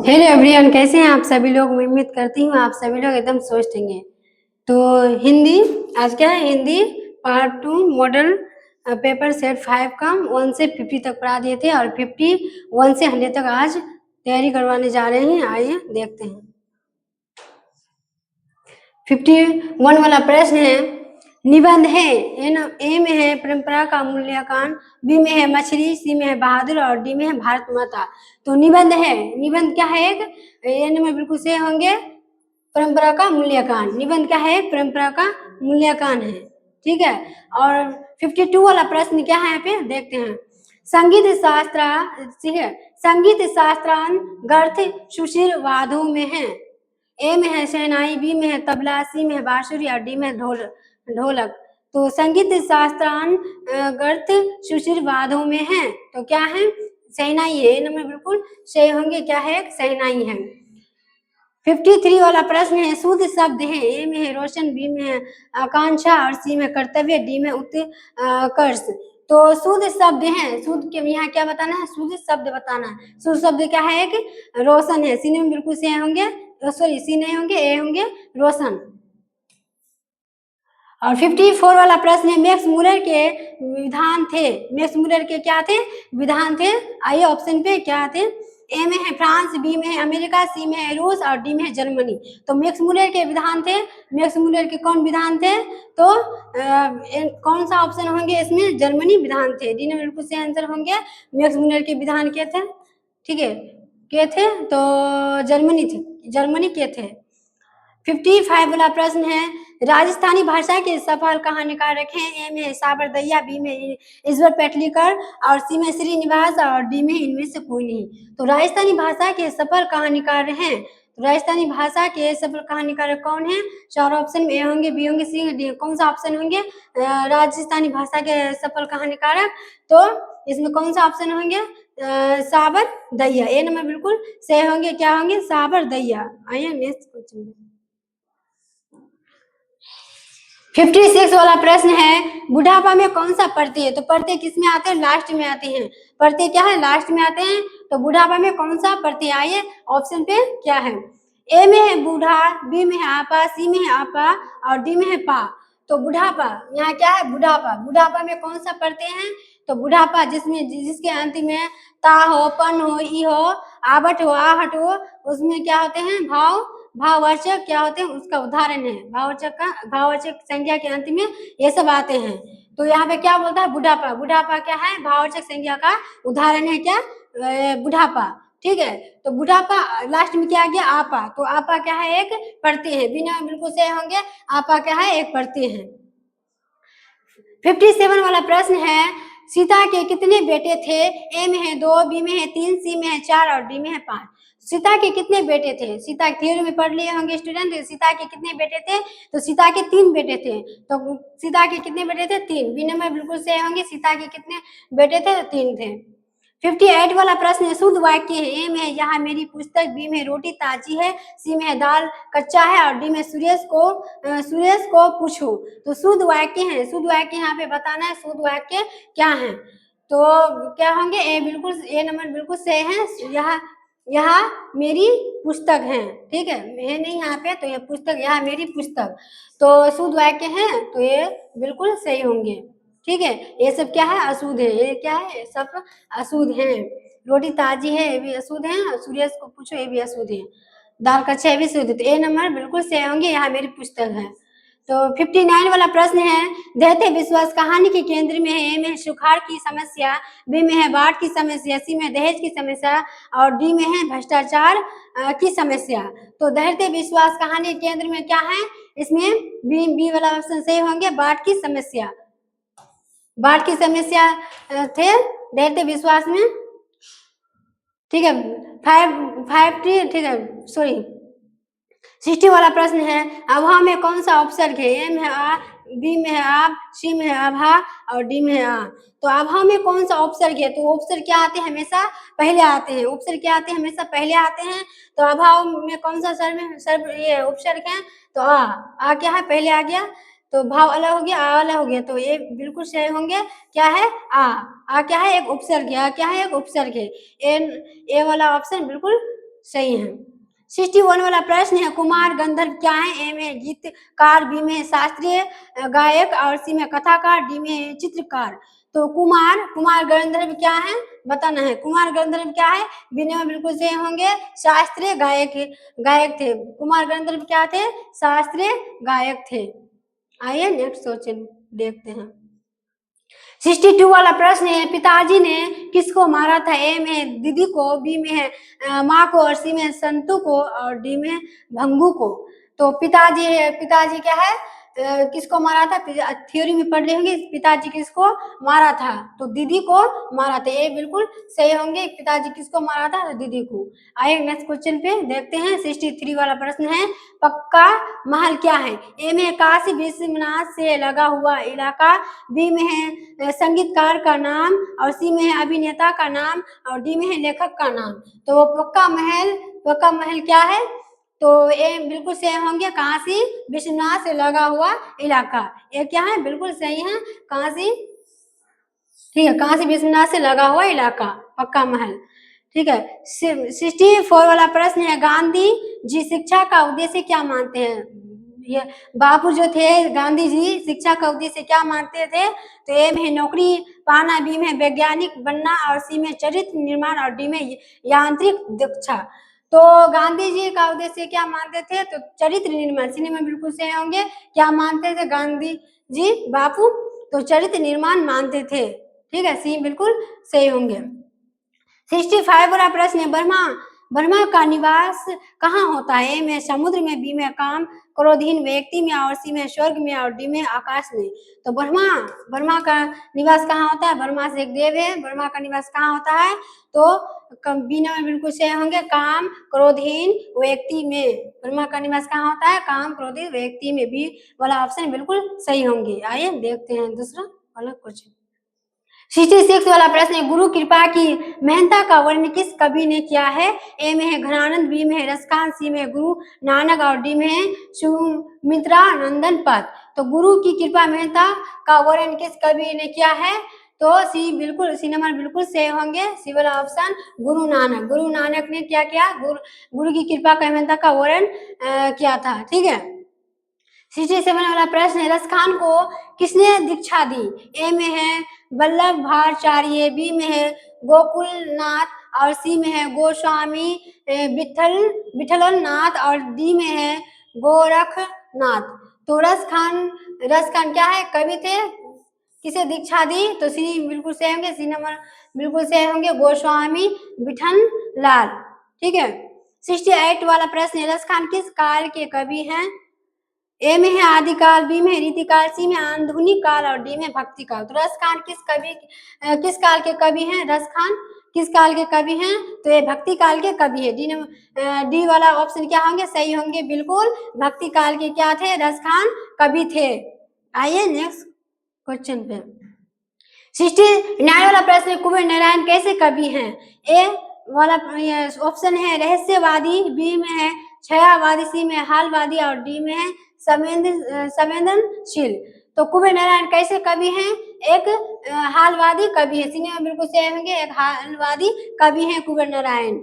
Hello everyone, कैसे हैं आप सभी लोग। मैं उम्मीद करती हूँ आप सभी लोग एकदम स्वस्थ होंगे। तो हिंदी आज क्या है, Hindi part 2 model paper set 5 का 1 से 50 तक पढ़ा दिए थे और 51 से 100 तक आज तैयारी करवाने जा रहे हैं। आइए देखते हैं। 51 वाला प्रश्न है, निबंध है। ए में है परंपरा का मूल्यांकन, बी में है मछली, सी में है बहादुर और डी में है भारत माता। तो निबंध है, निबंध क्या है, एक एन में बिल्कुल से होंगे परंपरा का मूल्यांकन। निबंध क्या है, परंपरा का मूल्यांकन है। ठीक है। और 52 वाला प्रश्न क्या है, यहाँ पे देखते हैं। संगीत शास्त्र, ठीक है, संगीत शास्त्रान गर्थ सुशील वादों में है। ए में है शहनाई, बी में है तबला, सी में है बांसुरी और डी में है ढोलक। तो संगीत शास्त्रान गर्थ सुशील वादों में है, तो क्या है, शहनाई है। नंबर बिल्कुल सही होंगे, क्या है, शहनाई है। 53 वाला प्रश्न है, शुद्ध शब्द है। ए में है रोशन, बी में है आकांक्षा और सी में कर्तव्य, डी में उत्कर्ष। तो शुद्ध शब्द है, शुद्ध के यहाँ क्या बताना है, शुद्ध शब्द बताना है। शुद्ध शब्द क्या है, एक रोशन है। सी में बिल्कुल से होंगे, सॉरी सी नहीं होंगे, ए होंगे रोशन। और 54 वाला प्रश्न है, मैक्स मूलर के विधान थे। मैक्स मूलर के क्या थे, विधान थे। आइए ऑप्शन पे क्या थे। ए में है फ्रांस, बी में है अमेरिका, सी में है रूस और डी में है जर्मनी। तो मैक्स मूलर के विधान थे। मैक्स मूलर के कौन विधान थे, तो कौन सा ऑप्शन होंगे इसमें, जर्मनी विधान थे। डी नंबर बिल्कुल से आंसर होंगे। मैक्स मूलर के विधान के थे, ठीक है, के थे, तो जर्मनी थे, जर्मनी के थे। 55 वाला प्रश्न है, राजस्थानी भाषा के सफल कहानीकार रखें। ए में साबर दैया, बी में ईश्वर पेटलीकर और सी में श्रीनिवास और डी में इनमें से कोई नहीं। तो राजस्थानी भाषा के सफल कहानीकार हैं, तो राजस्थानी भाषा के सफल कहानीकार कौन है। चार ऑप्शन में ए होंगे, बी होंगे, सी होंगे, डी। कौन सा ऑप्शन होंगे राजस्थानी भाषा के सफल कहानीकारक, तो इसमें कौन सा ऑप्शन होंगे, साबर दैया। ए नंबर बिल्कुल सही होंगे, क्या होंगे, साबर दैया। आइए नेक्स्ट क्वेश्चन। 56 वाला प्रश्न है, बुढ़ापा में कौन सा पढ़ते हैं। तो पढ़ते किस में आते हैं, लास्ट में आते हैं। पढ़ते क्या है, लास्ट में आते हैं। तो बुढ़ापा में कौन सा पढ़ते हैं, आइए ऑप्शन पे क्या है। ए में है बूढ़ा, बी में है आपा, सी में है आपा और डी में है पा। तो बुढ़ापा, यहाँ क्या है, बुढ़ापा। बुढ़ापा में कौन सा पढ़ते हैं, तो बुढ़ापा जिसमें जिसके अंत में ता हो, पन हो, ई हो, आवट हो, आहट हो, उसमें क्या होते हैं, भाववाचक क्या होते हैं, उसका उदाहरण है। भाववाचक संज्ञा के अंत में ये सब आते हैं। तो यहाँ पे क्या बोलता है, बुढ़ापा। बुढ़ापा क्या है, भाववाचक संज्ञा का उदाहरण है, क्या, बुढ़ापा। ठीक है। तो बुढ़ापा लास्ट में क्या आ गया, आपा। तो आपा क्या है, एक पढ़ते हैं। बिना बिल्कुल सही होंगे, आपा क्या है, एक पढ़ते हैं। 57 वाला प्रश्न है, सीता के कितने बेटे थे। ए में है 2, बी में है 3, सी में है 4 और डी में है 5। सीता के कितने बेटे थे, सीता थ्योरी में पढ़ लिए होंगे स्टूडेंट। सीता के कितने बेटे थे, तो सीता के 3 बेटे थे। तो सीता के कितने बेटे थे, 3। बी नंबर बिल्कुल सही होंगे, सीता के कितने बेटे थे, 3 थे। 58 वाला प्रश्न है, शुद्ध वाक्य है। ए में है यहाँ मेरी पुस्तक, बी में रोटी ताजी है, सी में है दाल कच्चा है और डी में सुरेश को पूछो। तो शुद्ध वाक्य है, शुद्ध वाक्य यहाँ पे बताना है, शुद्ध वाक्य क्या है। तो क्या होंगे, ए बिल्कुल, ए नंबर बिल्कुल सही है। यहाँ मेरी पुस्तक है, ठीक है, ये नहीं यहाँ पे, तो ये पुस्तक, यहाँ मेरी पुस्तक। तो शुद्ध वाक्य है, तो ये बिल्कुल सही होंगे। ठीक है। ये सब क्या है, अशुद्ध है। ये क्या है, सब अशुद्ध है। रोटी ताजी है, ये भी अशुद्ध है। सूर्य को पूछो, ये भी अशुद्ध है। दाल कच्चा, ये भी शुद्ध है। तो ए नंबर बिल्कुल सही होंगे, यहाँ मेरी पुस्तक है। तो 59 वाला प्रश्न है, दैत्य विश्वास कहानी के केंद्र में है। ए में है सुखाड़ की समस्या, बी में है बाढ़ की समस्या, सी में दहेज की समस्या और डी में है भ्रष्टाचार की समस्या। तो दैत्य विश्वास कहानी के केंद्र में क्या है, इसमें बी वाला ऑप्शन सही होंगे, बाढ़ की समस्या। बाढ़ की समस्या थे दैत्य विश्वास में। ठीक है। 5 ठीक है, सॉरी 60 वाला प्रश्न है, अभा में कौन सा उपसर्ग है। ए में है आ, बी में है आप, सी में है अभा और डी में है आ। तो अभा में कौन सा उपसर्ग है, तो उपसर्ग क्या आते हैं, हमेशा पहले आते हैं। उपसर्ग क्या आते हैं, हमेशा पहले आते हैं। तो अभाव में कौन सा सर्व ये उपसर्ग है, तो आ क्या है, पहले आ गया। तो भाव अलग हो गया, आ अलग हो गया, तो ये बिल्कुल सही होंगे, क्या है, आ क्या है, एक उपसर्ग है। आ क्या है, एक उपसर्ग है। ए वाला ऑप्शन बिल्कुल सही है। 61 वाला प्रश्न है, कुमार गंधर्व क्या है? ए में गीतकार, बी में शास्त्रीय गायक और सी में कथाकार, डी में चित्रकार। तो कुमार गंधर्व क्या है बताना है। कुमार गंधर्व क्या है? बिना में बिल्कुल सही होंगे, शास्त्रीय गायक थे। कुमार गंधर्व क्या थे? शास्त्रीय गायक थे। आइए नेक्स्ट क्वेश्चन देखते हैं। 62 वाला प्रश्न है, पिताजी ने किसको मारा था? ए में है दीदी को, बी में है माँ को और सी में है संतू को और डी में है भंगू को। तो पिताजी क्या है किसको मारा था? थ्योरी में पढ़ रहे होंगे, पिताजी किसको मारा था? तो दीदी को मारा था। ये बिल्कुल सही होंगे, पिताजी किसको मारा था? तो दीदी को। आइए नेक्स्ट क्वेश्चन पे देखते हैं। 63 वाला प्रश्न है, पक्का महल क्या है? ए में काशी विश्वनाथ से लगा हुआ इलाका, बी में है संगीतकार का नाम और सी में है अभिनेता का नाम और डी में है लेखक का नाम। तो पक्का महल क्या है? तो ये बिल्कुल सही होंगे, काशी विश्वनाथ से लगा हुआ इलाका। ये क्या है? बिल्कुल सही है, काशी। ठीक है, काशी विश्वनाथ से लगा हुआ इलाका पक्का महल। ठीक है। 64 वाला प्रश्न है, गांधी जी शिक्षा का उद्देश्य क्या मानते हैं? ये बापू जो थे गांधी जी शिक्षा का उद्देश्य क्या मानते थे? तो ए में नौकरी पाना, बी में वैज्ञानिक बनना और सी में चरित्र निर्माण और डी में यांत्रिक दक्षता। तो गांधी जी का उद्देश्य क्या मानते थे? तो चरित्र निर्माण। सी में बिल्कुल सही होंगे, क्या मानते थे गांधी जी बापू? तो चरित्र निर्माण मानते थे। ठीक है, सी बिल्कुल सही होंगे। 65 वाला प्रश्न है, ब्रह्मा का निवास कहाँ होता है? ए में समुद्र में, बी में काम क्रोधहीन व्यक्ति में और सी में स्वर्ग में और डी में आकाश में। तो ब्रह्मा का निवास कहाँ होता है? ब्रह्मा से एक देव है, ब्रह्मा का निवास कहाँ होता है? तो बी में बिल्कुल सही होंगे, काम क्रोधहीन व्यक्ति में। ब्रह्मा का निवास कहाँ होता है? काम क्रोधहीन व्यक्ति में। बी वाला ऑप्शन बिल्कुल सही होंगे। आइए देखते हैं दूसरा वाला क्वेश्चन। 66 वाला प्रश्न है, गुरु कृपा की महंता का वर्णन किस कवि ने किया है? ए में है घनानंद, बी में है रसखान, सी में है गुरु नानक और डी में है सुमित्रा नंदन पद। तो गुरु की कृपा महंता का वर्णन किस कवि ने किया है? तो सी नंबर बिल्कुल सही होंगे, सी वाला ऑप्शन गुरु नानक ने क्या किया? गुरु की कृपा का महंता का वर्णन किया था। ठीक है। 67 वाला प्रश्न है, रसखान को किसने दीक्षा दी? ए में है वल्लभ भाचार्य, बी में है गोकुलनाथ और सी में है गोस्वामी विठल नाथ और डी में है गोरखनाथ। तो रसखान क्या है? कवि थे, किसे दीक्षा दी? तो सी बिल्कुल सही होंगे, सी नंबर बिल्कुल सही होंगे, गोस्वामी विठल लाल। ठीक है। 68 वाला प्रश्न है, रसखान किस काल के कवि हैं? ए में है आदिकाल, बी में रीतिकाल, सी में आधुनिक काल और डी में भक्ति काल। तो रसखान किस काल के कवि हैं? रसखान किस काल के कवि हैं? तो ये भक्ति काल के कवि है। डी वाला ऑप्शन क्या होंगे? सही होंगे बिल्कुल, भक्ति काल के क्या थे? रसखान कवि थे। आइए नेक्स्ट क्वेश्चन पे। 69 वाला प्रश्न, कुबेर नारायण कैसे कवि हैं? ए वाला ऑप्शन है रहस्यवादी, बी में है छायावादी, सी में हालवादी और डी में है संवेदनशील। तो कुबेर नारायण कैसे कवि हैं? एक हालवादी कवि है। सी में बिल्कुल सही होंगे, एक हालवादी कवि हैं कुबेर नारायण।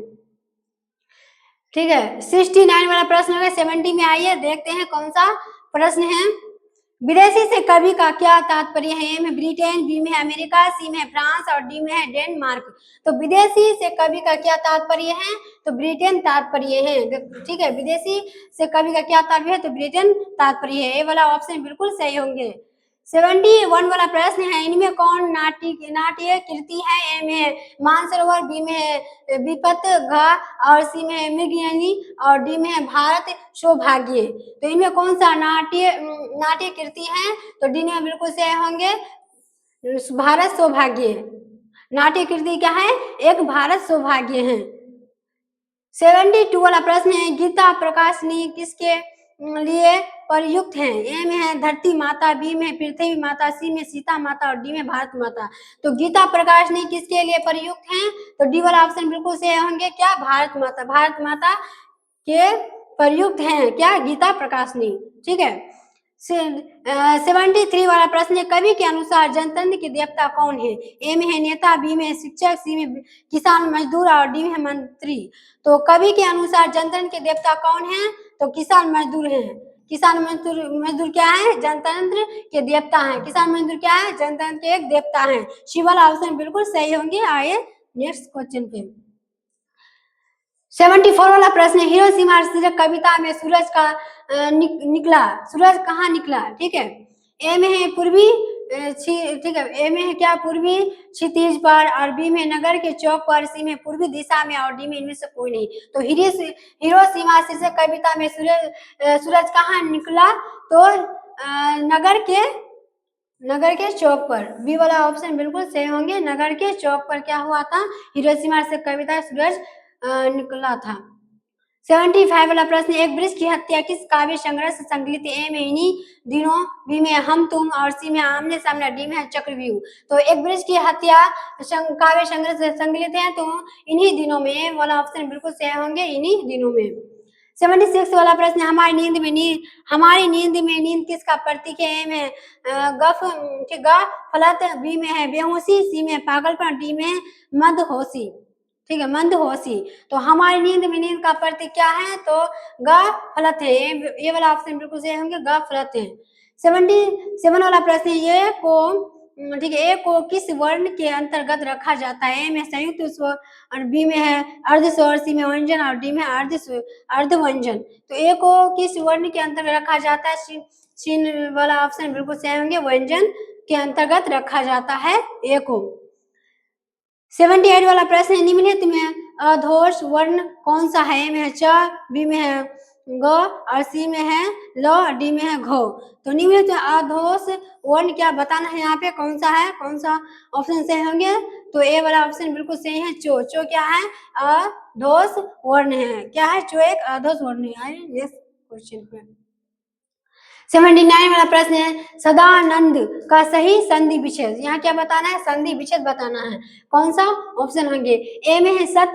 ठीक है। 69 वाला प्रश्न होगा। 70 में आइए देखते हैं कौन सा प्रश्न है। विदेशी से कवि का क्या तात्पर्य है? ए में ब्रिटेन, बी में है अमेरिका, सी में है फ्रांस और डी में है डेनमार्क। तो विदेशी से कवि का क्या तात्पर्य है? तो ब्रिटेन तात्पर्य है। ठीक है, विदेशी से कवि का क्या तात्पर्य है? तो ब्रिटेन तात्पर्य है। ये वाला ऑप्शन बिल्कुल सही होंगे। 71 वाला प्रश्न है, इनमें कौन नाट्य कृति है? ए में है मानसरोवर, बी में है विपत घा और सी में है मृगनयनी और डी में है भारत सौभाग्य। तो इनमें कौन सा नाट्य कृति है? तो डी में बिल्कुल सही होंगे, भारत सौभाग्य। नाट्य कृति क्या है? एक भारत सौभाग्य है। 72 वाला प्रश्न है, गीता प्रकाशनी किसके लिए प्रयुक्त है? ए में है धरती माता, बी में पृथ्वी माता, सी में सीता माता और डी में भारत माता। तो गीता प्रकाशनी किसके लिए प्रयुक्त है? तो डी वाला ऑप्शन बिल्कुल सही होंगे, क्या? भारत माता के प्रयुक्त हैं क्या? गीता प्रकाशनी। ठीक है। 73 वाला प्रश्न है, कवि के अनुसार जनतंत्र के देवता कौन है? ए में है नेता, बी में है शिक्षक, सी में किसान मजदूर और डी में है मंत्री। तो कवि के अनुसार जनतंत्र के देवता कौन है? तो किसान मजदूर हैं। किसान मजदूर, मजदूर क्या है? जनतंत्र के देवता हैं। किसान मजदूर क्या है? जनतंत्र के एक देवता हैं। सी वाला ऑप्शन बिल्कुल सही होंगे। आइए नेक्स्ट क्वेश्चन पे। 74 वाला प्रश्न है, हिरोशिमा शीर्षक कविता में सूरज का निकला, सूरज कहाँ निकला? ठीक है, ए में है पूर्वी ठीक है, ए में है क्या? पूर्वी क्षितिज पर, और बी में नगर के चौक पर, सी में पूर्वी दिशा में, और डी में इनमें से कोई नहीं। तो हिरोशिमा शीर्षक कविता में सूरज कहाँ निकला? तो नगर के चौक पर। बी वाला ऑप्शन बिल्कुल सही होंगे। नगर के चौक पर क्या हुआ था? हिरोशिमा से कविता सूरज निकला था। 75 वाला प्रश्न, एक वृक्ष की हत्या किस काव्य संग्रह से संकलित है? ए में इन्हीं दिनों, बी में हम तुम, और सी में आमने सामने, डी में है चक्रव्यूह। तो एक वृक्ष की हत्या काव्य संग्रह से संकलित है, तो इन्हीं दिनों में वाला ऑप्शन बिल्कुल सही होंगे, इन्हीं दिनों में। 76 वाला प्रश्न, हमारी नींद में नींद किसका प्रतीक है? ए में गफ फलत, बी में है बेहोशी, सी में पागलपन, डी में मदहोशी। ठीक है, मंदहोशी। तो हमारी नींद में नींद का प्रतीक क्या है? तो गफलत है। ये वाला ऑप्शन बिल्कुल सही होंगे, गफलत है। 77 वाला प्रश्न, ये को ठीक है, ए को किस वर्ण के अंतर्गत रखा जाता है? ए में संयुक्त स्वर, और बी में है अर्ध स्वर, सी में व्यंजन, और डी में अर्ध व्यंजन। तो ए को किस वर्ण के अंतर्गत रखा जाता है? सी वाला ऑप्शन बिल्कुल सही होंगे, व्यंजन के अंतर्गत रखा जाता है ए को। 78 वाला प्रश्न है, निम्नलिखित में अधोष वर्ण कौन सा है? ए में है च, बी में है ग, और सी में है ल, डी में है घ। तो निम्नलिखित में अधोष वर्ण क्या बताना है? यहाँ पे कौन सा है? कौन सा ऑप्शन सही होंगे? तो ए वाला ऑप्शन बिल्कुल सही है, चो। चो क्या है? अधोष वर्ण है। क्या है? चो एक अधोष वर्ण है। आइए नेक्स्ट क्वेश्चन पे। 79 वाला प्रश्न है, सदानंद का सही संधि विच्छेद। यहाँ क्या बताना है? संधि विच्छेद बताना है। कौन सा ऑप्शन होंगे? ए में है सत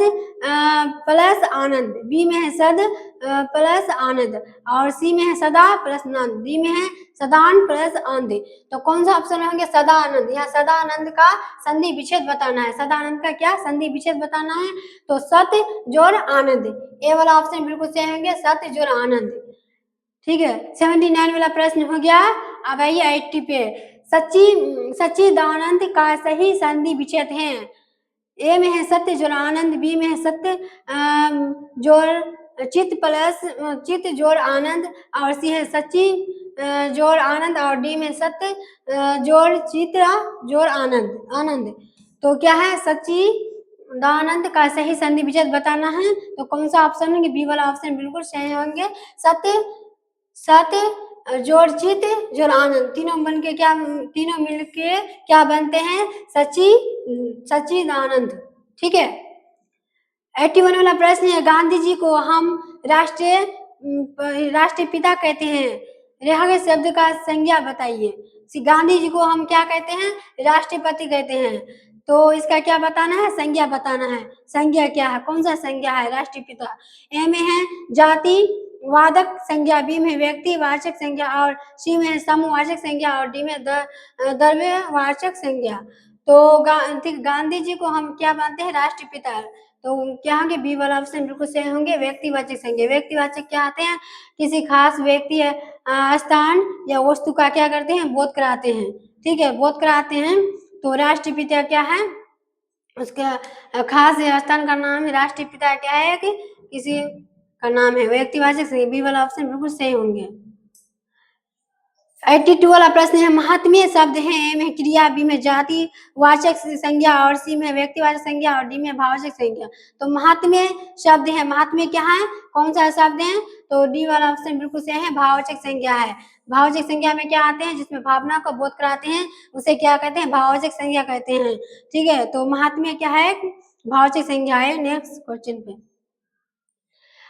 प्लस आनंद, बी में है सद प्लस आनंद, और सी में है सदा प्लस नंद, डी में है सदान प्लस आनंद। तो कौन सा ऑप्शन होंगे? सदानंद। यहाँ सदानंद का संधि विच्छेद बताना है। सदानंद का क्या संधि विच्छेद बताना है? तो सत जोड़ आनंद। ए वाला ऑप्शन बिल्कुल सही होंगे, सत जोड़ आनंद। ठीक है, 79 वाला प्रश्न हो गया। अब आइए 80 पे। सच्चिदानंद का सही संधि विच्छेद है। ए में है सत्य जोड़ आनंद, बी में है सत्य जोड़ चित्त प्लस चित्त जोड़ आनंद, और सी है सच्ची जोड़ आनंद, और डी में सत्य जोड़ चित्त जोड़ आनंद। तो क्या है? सच्चिदानंद का सही संधि विच्छेद बताना है। तो कौन सा ऑप्शन होंगे? बी वाला ऑप्शन बिल्कुल सही होंगे। सत्य जोड़ चित जोड़ आनंद, तीनों बन के क्या, तीनों मिलके क्या बनते हैं? सच्चिदानंद। ठीक है, 81 वाला प्रश्न है, गांधी जी को हम राष्ट्रीय पिता कहते हैं, रेखा शब्द का संज्ञा बताइए। गांधी जी को हम क्या कहते हैं? राष्ट्रपति कहते हैं। तो इसका क्या बताना है? संज्ञा बताना है। संज्ञा क्या है? कौन सा संज्ञा है राष्ट्रीय पिता? ए में है जाति वाचक संज्ञा, बी में व्यक्तिवाचक संज्ञा, और सी में समूहवाचक संज्ञा, और डी में द्रव्यवाचक संज्ञा। तो गांधी जी को हम क्या मानते हैं? राष्ट्रीय पिता। तो क्या होंगे? बी वाला ऑप्शन बिल्कुल सही होंगे, व्यक्तिवाचक संज्ञा। व्यक्तिवाचक क्या आते हैं? किसी खास व्यक्ति स्थान या वस्तु का क्या करते हैं? बोध कराते हैं। ठीक है, बोध कराते हैं। तो राष्ट्रीय पिता क्या है? उसका खास स्थान का नाम है राष्ट्रीय पिता। क्या है कि किसी का नाम है। व्यक्तिवाचक संज्ञा, बी वाला ऑप्शन बिल्कुल सही होंगे। 82 वाला प्रश्न है, महात्म्य शब्द है। ए में क्रिया, बी में जाति वाचक संज्ञा, और सी में व्यक्तिवाचक संज्ञा, और डी में भाववाचक संज्ञा। तो महात्म्य शब्द है। महात्म्य क्या है? कौन सा शब्द है? तो डी वाला ऑप्शन बिल्कुल सही है, भाववाचक संज्ञा है। भाववाचक संज्ञा में क्या आते हैं? जिसमें भावना को बोध कराते हैं, उसे क्या कहते हैं? भाववाचक संज्ञा कहते हैं। ठीक है, तो महात्म्य क्या है? भाववाचक संज्ञा है। नेक्स्ट क्वेश्चन पे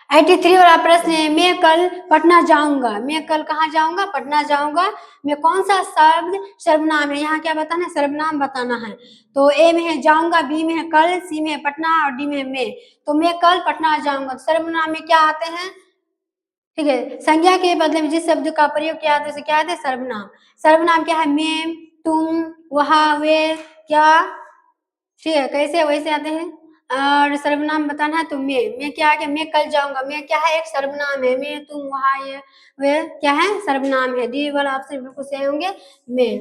83 वाला प्रश्न है, मैं कल पटना जाऊंगा। मैं कल कहाँ जाऊंगा? पटना जाऊंगा। मैं कौन सा शब्द सर्वनाम है? यहाँ क्या बताना है? सर्वनाम बताना है। तो ए में है जाऊंगा, बी में है कल, सी में है पटना, और डी में है मैं। तो मैं कल पटना जाऊंगा। सर्वनाम में क्या आते हैं? ठीक है। संज्ञा के बदले में जिस शब्द का प्रयोग किया जाता है उसे क्या कहते हैं? सर्वनाम। सर्वनाम क्या है? मैं, तुम, वह, वे, क्या, ठीक है, कैसे वैसे आते हैं। और सर्वनाम बताना है तो मैं क्या है? मैं कल जाऊंगा, मैं क्या है? एक सर्वनाम है। मैं, तुम, वहाँ, ये, वे क्या है? सर्वनाम है। डी वाला ऑप्शन बिल्कुल सही होंगे, मैं।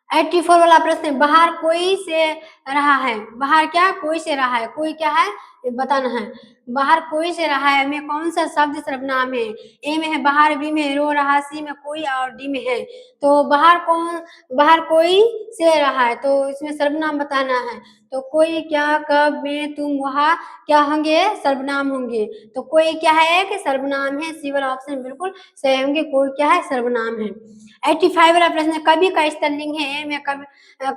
84 वाला प्रश्न है, बाहर कोई से रहा है। बाहर क्या? कोई से रहा है। कोई क्या है? ये बताना है। बाहर कोई से रहा है में कौन सा शब्द सर्वनाम है? ए में है बाहर, बी में है रो रहा, सी में कोई और डी में है। तो बाहर कोई से रहा है तो इसमें सर्वनाम बताना है। तो कोई क्या, कब, में, तुम, वहाँ क्या होंगे? सर्वनाम होंगे। तो कोई क्या है? एक सर्वनाम है। सी वाला ऑप्शन बिल्कुल सही होंगे, कोई क्या है? सर्वनाम है। 85 वाला प्रश्न, कवि का स्त्रीलिंग है। ए में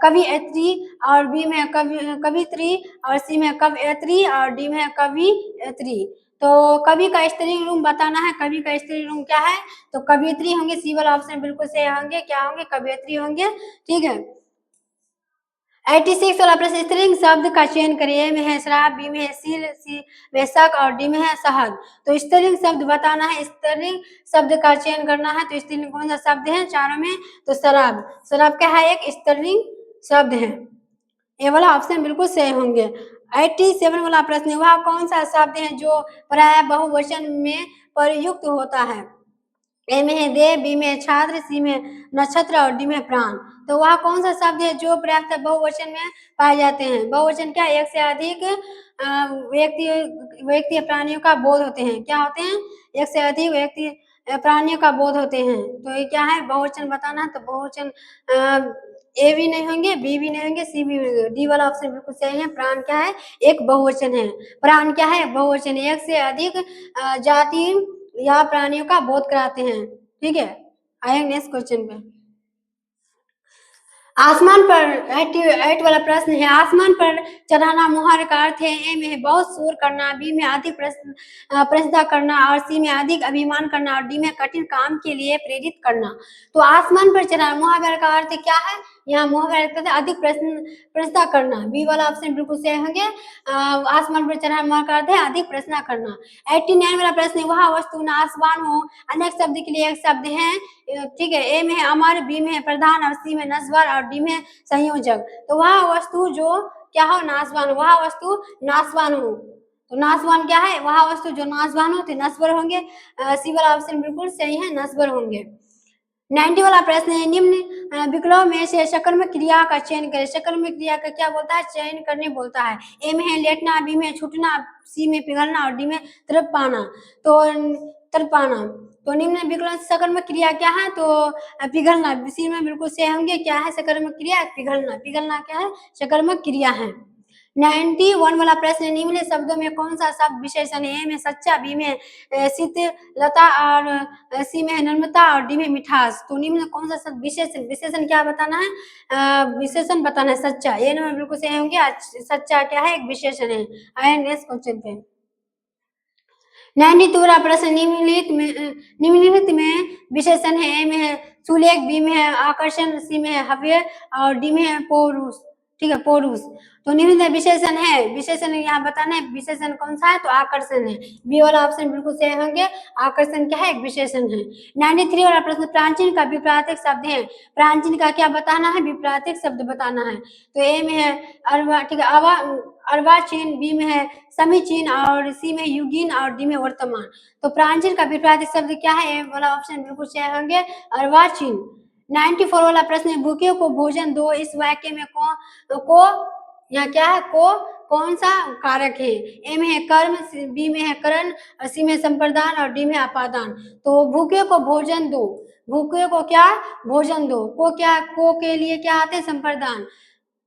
कवियत्री और बी में कवित्री और सी में कवयत्री और डी में कवियत्री। तो कवि का स्त्रीलिंग रूप बताना है। कवि का स्त्रीलिंग रूप क्या है? तो कवियत्री होंगे। सी वाला ऑप्शन बिल्कुल सही होंगे, क्या होंगे? कवियत्री होंगे। ठीक है। 86 वाला प्रश्न, स्त्रीलिंग शब्द का चयन करिए। ए में है शराब, बी में है सील, सी में शक और डी में है शहद। तो स्त्रीलिंग शब्द बताना है। स्त्रीलिंग शब्द का चयन करना है। तो स्त्रीलिंग कौन सा शब्द है चारों में? तो शराब। शराब क्या है? एक स्त्रीलिंग शब्द है। ये वाला ऑप्शन बिल्कुल सही होंगे। 87 वाला प्रश्न, वह कौन सा शब्द है जो प्राय बहुवचन में प्रयुक्त होता है? ए में है देव, बी में है छात्र, सी में नक्षत्र और डी में प्राण। तो वह कौन सा शब्द है जो प्रायः बहुवचन में पाए जाते हैं? बहुवचन क्या? एक से अधिक व्यक्ति व्यक्ति प्राणियों का बोध होते हैं। क्या होते हैं? एक से अधिक व्यक्ति प्राणियों का बोध होते हैं। तो ये क्या है? बहुवचन बताना है। तो बहुवचन ए भी नहीं होंगे, बी भी नहीं होंगे, सी भी नहीं होंगे। डी वाला ऑप्शन बिल्कुल सही है। प्राण क्या है? एक बहुवचन है। प्राण क्या है? बहुवचन। एक से अधिक जाति या प्राणियों का बोध कराते हैं। ठीक है। आएंगे नेक्स्ट क्वेश्चन पे। आसमान पर 88 वाला प्रश्न है, आसमान पर चढ़ाना मुहावरे का अर्थ है। ए में है बहुत शोर करना, बी में अधिक प्रशंसा करना और सी में अधिक अभिमान करना और डी में कठिन काम के लिए प्रेरित करना। तो आसमान पर चढ़ाना मुहावरे का अर्थ क्या है? यहाँ मुहावरे का अर्थ है अधिक प्रशंसा करना। बी वाला ऑप्शन बिल्कुल सही होंगे। आसमान पर चढ़ाना मुहावरे का अर्थ है अधिक प्रशंसा करना। 89 वाला प्रश्न है, वह वस्तु नाशवान हो। अनेक शब्द के लिए एक शब्द है। ठीक है। ए में है अमर, बी में है प्रधान और सी में नश्वर और डी में संयोजक। तो वह वस्तु जो क्या हो? नाशवान। वह वस्तु नाशवान हो। तो नाशवान क्या है? वह वस्तु जो नाशवान हो तो नश्वर होंगे। सी वाला ऑप्शन बिल्कुल सही है, नश्वर होंगे। 90 वाला प्रश्न है, निम्न विकल्पों में से सकर्मक क्रिया का चयन करें। सकर्मक क्रिया का क्या बोलता है? चयन करने बोलता है। ए में है लेटना, बी में छूटना, सी में पिघलना और डी में तड़प पाना। तो तड़प पाना। तो निम्न विकल्प सकर्मक क्रिया क्या है? तो पिघलना। सी में बिल्कुल सही होंगे। क्या है सकर्मक क्रिया? पिघलना। पिघलना क्या है? सकर्मक क्रिया है। 91 वाला प्रश्न, निम्न शब्दों में कौन सा शब्द विशेषण है? ए में सच्चा, बी में शीतलता और सी में है नम्रता और डी में मिठास। तो निम्न कौन सा शब्द विशेषण? विशेषण क्या बताना है? विशेषण बताना है सच्चा। ये नंबर बिल्कुल सही होंगे। सच्चा क्या है? एक विशेषण है। आए नेक्स्ट क्वेश्चन पे। 92 वाला प्रश्न, निम्नलिखित में विशेषण है। ए में है सुलेख, बी में है आकर्षण, सी में है हव्य और डी में है पौरुष। ठीक है, पौरुष। तो निम्न विशेषण है। विशेषण यहाँ बताना है विशेषण कौन सा है? तो आकर्षण है। बी वाला ऑप्शन बिल्कुल सही होंगे। आकर्षण क्या है? एक विशेषण है। 93 वाला प्रश्न, प्राचीन का विपरीत शब्द है। प्राचीन का क्या बताना है? विपरीत शब्द बताना है। तो ए में है अर्वा, ठीक है, अर्वाचीन, बी में है समीचीन और सी में युगीन और डी में वर्तमान। तो प्राचीन का विपरीत शब्द क्या है? ए वाला ऑप्शन बिल्कुल सही होंगे, अर्वाचीन। 94 वाला प्रश्न है, भूखे को भोजन दो। इस वाक्य में को यहाँ क्या है? को कौन सा कारक है? ए में है कर्म, बी में है करण और सी में संप्रदान और डी में अपादान। तो भूखे को भोजन दो। भूखे को क्या? भोजन दो। को क्या? को के लिए क्या आते हैं? संप्रदान।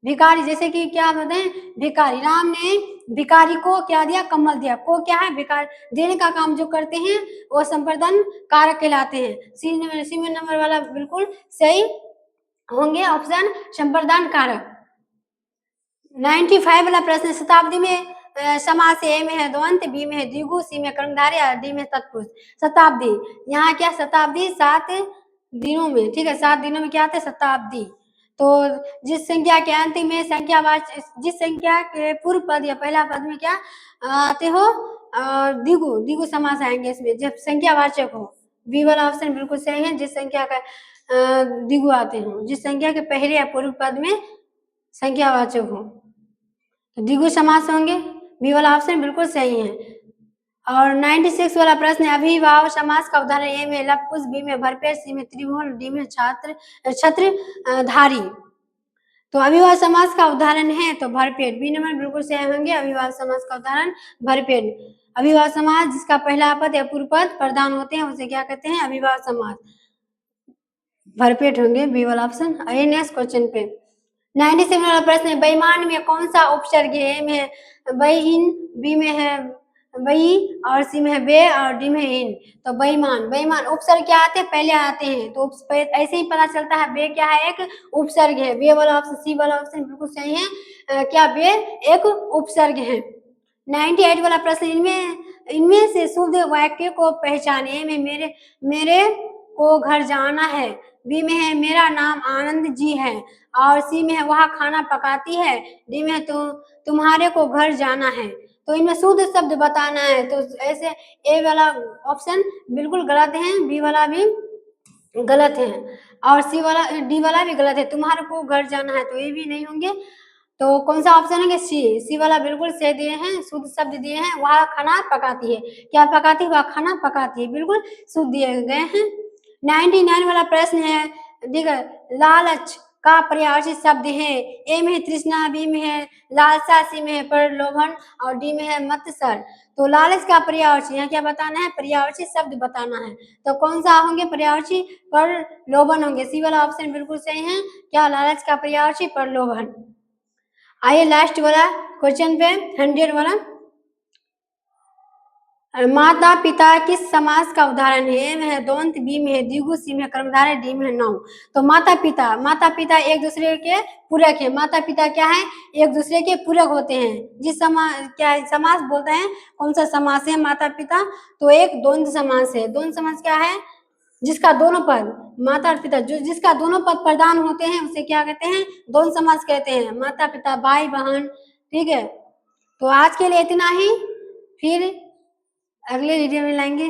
भिखारी, जैसे कि क्या बताएं? भिखारी, राम ने भिखारी को क्या दिया? कमल दिया। को क्या है? भिखारी देने का काम जो करते हैं वो संप्रदान कारक कहलाते हैं। सी में नंबर वाला बिल्कुल सही होंगे ऑप्शन, संप्रदान कारक। 95 वाला प्रश्न, शताब्दी में समास। ए में है द्वंद्व, बी में है द्विगु, सी में कर्मधारय और डी में तत्पुरुष। शताब्दी, यहाँ क्या? शताब्दी 7 दिनों में। ठीक है, 7 दिनों में क्या आते हैं? शताब्दी। तो जिस संख्या के अंत में जिस संख्या के पूर्व पद या पहला पद में क्या आते हो? और द्विगु समास आएंगे इसमें जब संख्यावाचक हो। बी वाला ऑप्शन बिल्कुल सही है, जिस संख्या का द्विगु आते हो, जिस संख्या के पहले या पूर्व पद में संख्यावाचक हो तो द्विगु समास होंगे। बी वाला ऑप्शन बिल्कुल सही है। और 96 वाला प्रश्न है, अभिभाव समास का उदाहरण ए में लवकुश, बी में भरपेट, सी में त्रिभुवन, डी में छत्रधारी। तो अभिभाव समास का उदाहरण है तो भरपेट, बी नंबर बिल्कुल सही होंगे। अभिभाव समास का उदाहरण भरपेट। अभिभाव समास जिसका पहला पद या पूर्व पद प्रधान होते हैं उसे क्या कहते हैं? अभिभाव समास। भरपेट होंगे बी वाला ऑप्शन। आइए नेक्स्ट क्वेश्चन पे। 97 वाला प्रश्न है, बेईमान में कौन सा उपसर्ग है? ए में है बेईन, बी में है बई और सी में है बे और डी में है इन। तो बेईमान, बेईमान उपसर्ग क्या आते हैं? पहले आते हैं तो ऐसे ही पता चलता है बे क्या है? एक उपसर्ग है। बे वाला ऑप्शन, सी वाला ऑप्शन बिल्कुल सही है। क्या बे एक उपसर्ग है? 98 वाला प्रश्न, इनमें से शुद्ध वाक्य को पहचाने। में मेरे को घर जाना है, बी में है मेरा नाम आनंद जी है और सी में है वह खाना पकाती है, डी में है तो तुम्हारे को घर जाना है। तो इनमें शुद्ध शब्द बताना है तो ऐसे ए वाला ऑप्शन बिल्कुल गलत है, बी वाला भी गलत है और सी वाला डी वाला भी गलत है। तुम्हारे को घर जाना है तो ये भी नहीं होंगे। तो कौन सा ऑप्शन है? सी वाला बिल्कुल सही दिए हैं, शुद्ध शब्द दिए हैं। वह खाना पकाती है, क्या पकाती है? वह खाना पकाती है, बिल्कुल शुद्ध दिए गए हैं। 99 वाला प्रश्न है, देखिए लालच का पर्यायवाची शब्द है। ए में है तृष्णा, बी में है लालसा, सी में है प्रलोभन और डी में है मत्सर। तो लालच का पर्यायवाची यहाँ क्या बताना है? पर्यायवाची शब्द बताना है। तो कौन सा होंगे पर्यायवाची? प्रलोभन होंगे। सी वाला ऑप्शन बिल्कुल सही है। क्या लालच का पर्यायवाची? प्रलोभन। आइए लास्ट वाला क्वेश्चन पे 100 वाला, माता पिता किस समास का उदाहरण है? ए में है द्वंद, बी में है द्विगु, सी में है कर्मधारय, डी में है नाउन। तो माता पिता एक दूसरे के पूरक है। माता पिता क्या है? एक दूसरे के पूरक होते हैं। जिस समास बोलते हैं, कौन सा समास है माता पिता? तो एक द्वंद समास है। द्वंद समास क्या है? जिसका दोनों पद माता और पिता जिसका दोनों पद प्रधान होते हैं उसे क्या कहते हैं? द्वंद समास कहते हैं। माता पिता, भाई बहन, ठीक है। तो आज के लिए इतना ही, फिर अगले वीडियो में लाएंगे।